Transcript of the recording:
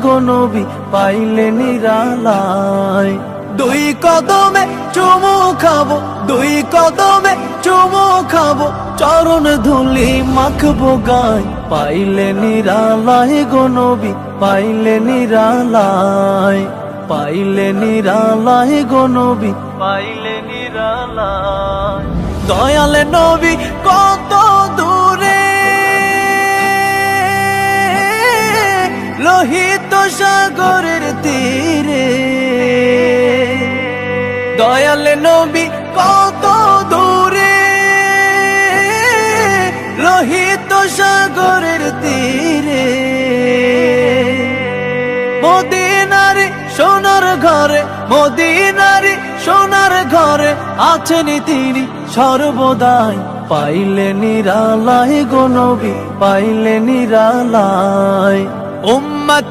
গো নবী পাইলে নিরালায়। দুই কদমে চুমু খাবো, দুই কদমে চুমু খাবো, চরণ ধুলি মাখবো গায়, পাইলে নিরালায় গো নবী পাইলে নিরালায়, পাইলে নিরালায় গো নবী পাইলে নিরালায়। দয়াল নবী কত দূরে, লোহিত সাগরের তীরে, দয়াল নবী কত দূরে, লোহিত সাগরের তীরে। মদিনার সোনার ঘরে, মদিনার সোনার ঘরে আছেন তিনি সর্বদাই, পাইলে নিরালায় গো নবী পাইলে নিরালায়। উম্মতি